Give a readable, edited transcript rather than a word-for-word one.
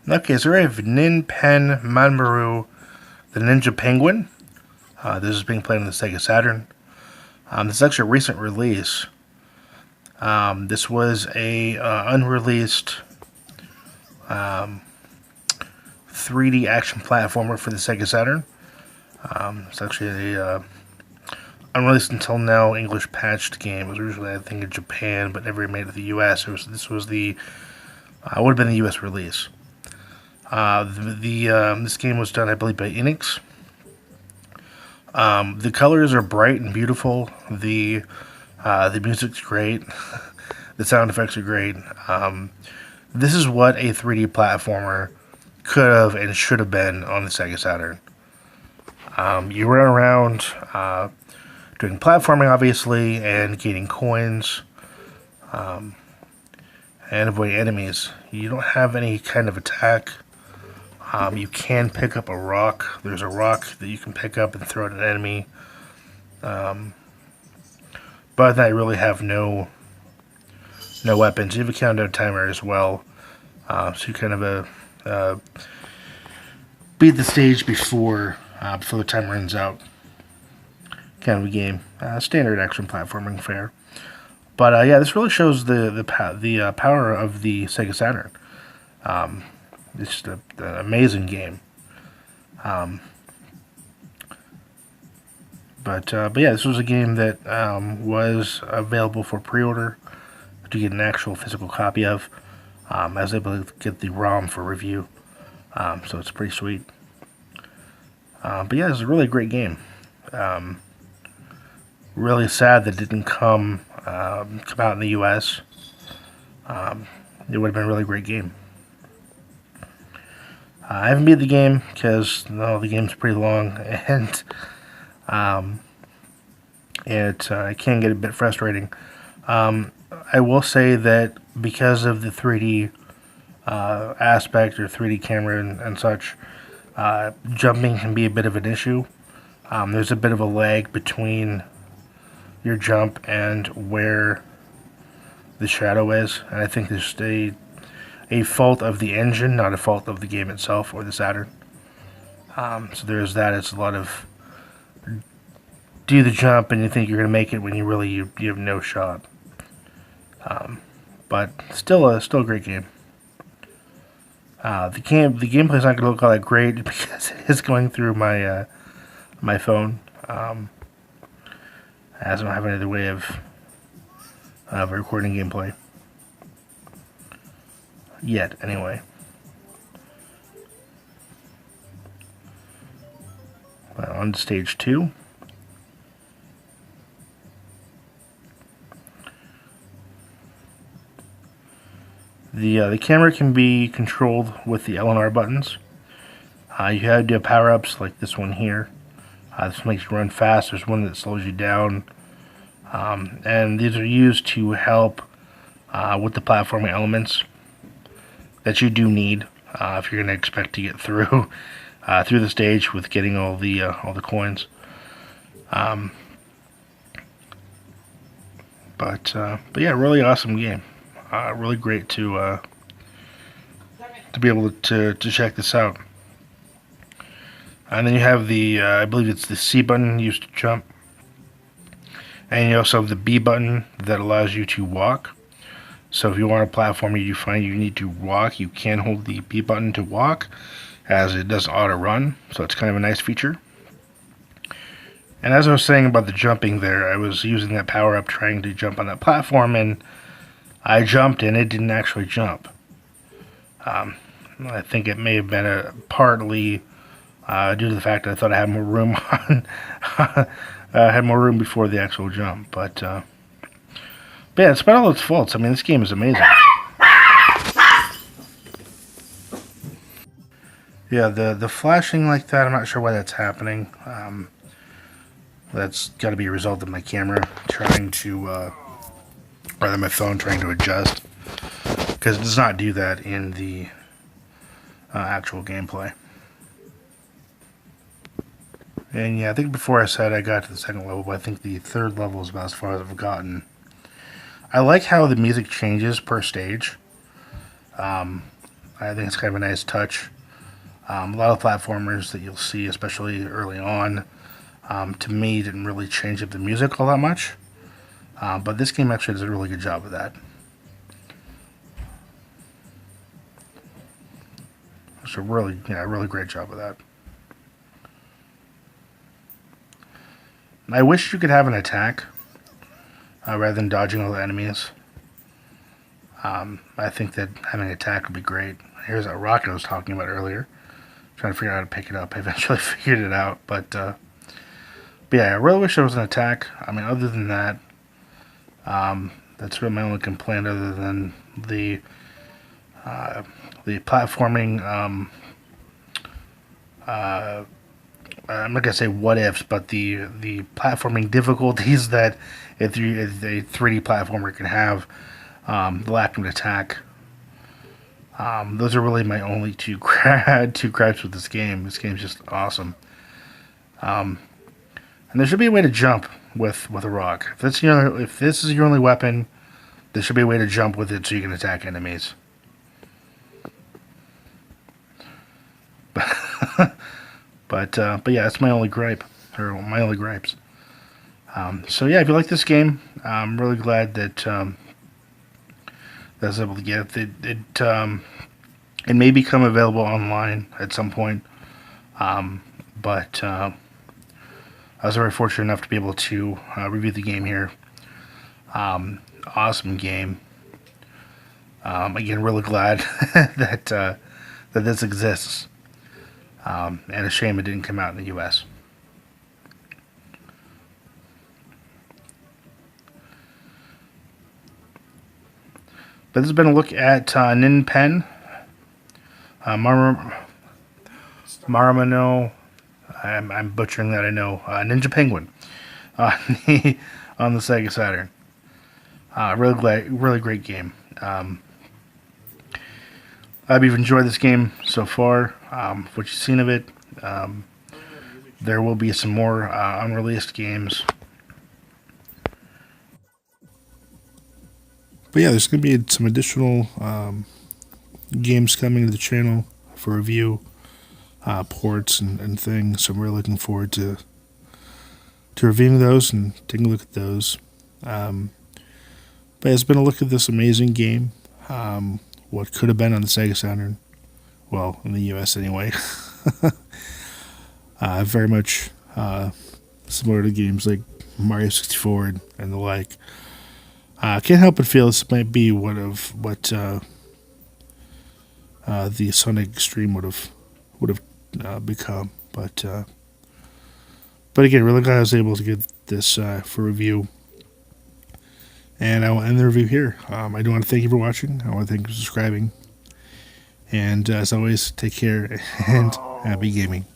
Okay, so we have Nin Pen Manmaru, the Ninja Penguin. This is being played on the Sega Saturn. This is actually a recent release. This was a unreleased 3D action platformer for the Sega Saturn. It's actually a unreleased until now English patched game. It was originally, I think, in Japan, but never made it to the U.S. This was the would have been the U.S. release. This game was done, I believe, by Enix. The colors are bright and beautiful. The music's great. The sound effects are great. This is what a 3D platformer could have and should have been on the Sega Saturn. You run around doing platforming, obviously, and gaining coins, and avoiding enemies. You don't have any kind of attack. You can pick up a rock. There's a rock that you can pick up and throw at an enemy. But I really have no weapons. You have a countdown timer as well. So you kind of beat the stage before the time runs out. Kind of a game. Standard action platforming fare. But yeah, this really shows the power of the Sega Saturn. It's just an amazing game. But yeah, this was a game that was available for pre-order to get an actual physical copy of. I was able to get the ROM for review, so it's pretty sweet. But yeah, it's a really great game. Really sad that it didn't come out in the U.S. It would have been a really great game. I haven't beat the game because the game's pretty long, and it can get a bit frustrating. I will say that because of the 3D aspect or 3D camera and such, jumping can be a bit of an issue. There's a bit of a lag between your jump and where the shadow is, and I think there's a fault of the engine, not a fault of the game itself or the Saturn. So there's that. It's a lot of do the jump and you think you're going to make it when you have no shot. But still a great game. The gameplay's not going to look all that great because it is going through my my phone. As I don't have any other way of recording gameplay yet. Anyway. On to stage 2. The camera can be controlled with the L and R buttons. You have to do power-ups like this one here. This makes you run fast. There's one that slows you down. And these are used to help with the platforming elements that you do need if you're going to expect to get through the stage with getting all the coins. But yeah, really awesome game. Really great to be able to check this out. And then you have the I believe it's the C button used to jump, and you also have the B button that allows you to walk. So if you want a platform you find you need to walk, you can hold the B button to walk, as it does auto run. So it's kind of a nice feature. And as I was saying about the jumping there, I was using that power up trying to jump on that platform, and I jumped and it didn't actually jump. I think it may have been partly due to the fact that I thought I had more room on had more room before the actual jump. But yeah, despite all its faults, I mean, this game is amazing. Yeah, the flashing like that, I'm not sure why that's happening. That's got to be a result of my camera trying to, rather my phone trying to adjust, because it does not do that in the actual gameplay. And yeah, I think before I said I got to the second level, but I think the third level is about as far as I've gotten. I like how the music changes per stage. I I think it's kind of a nice touch. A lot of platformers that you'll see, especially early on, to me didn't really change up the music all that much. But this game actually does a really good job of that. It's a really great job of that. I wish you could have an attack rather than dodging all the enemies. I think that having an attack would be great. Here's that rocket I was talking about earlier. Trying to figure out how to pick it up. I eventually figured it out, but yeah, I really wish there was an attack. I mean, other than that, that's really my only complaint. Other than the platforming, I'm not gonna say what ifs, but the platforming difficulties that a 3D platformer can have, the lack of an attack. Those are really my only two gripes with this game. This game's just awesome. And there should be a way to jump with a rock. If this is your only weapon, there should be a way to jump with it so you can attack enemies. But yeah, that's my only gripe, or my only gripes. So yeah, if you like this game, I'm really glad that I was able to get it. It may become available online at some point, but I was very fortunate enough to be able to review the game here. Awesome game. Again, really glad that this exists. And a shame it didn't come out in the U.S. But this has been a look at Ninpen, Maramano. I'm butchering that, I know. Ninja Penguin on the Sega Saturn. Really great game. I've enjoyed this game so far. What you've seen of it, there will be some more unreleased games. But yeah, there's going to be some additional games coming to the channel for review, ports and things. So I'm really looking forward to reviewing those and taking a look at those. But it's been a look at this amazing game. What could have been on the Sega Saturn. Well, in the U.S. anyway. Very much similar to games like Mario 64 and the like. I can't help but feel this might be what the Sonic Extreme would have become. But again, really glad I was able to get this for review. And I will end the review here. I do want to thank you for watching. I want to thank you for subscribing. And as always, take care and happy gaming.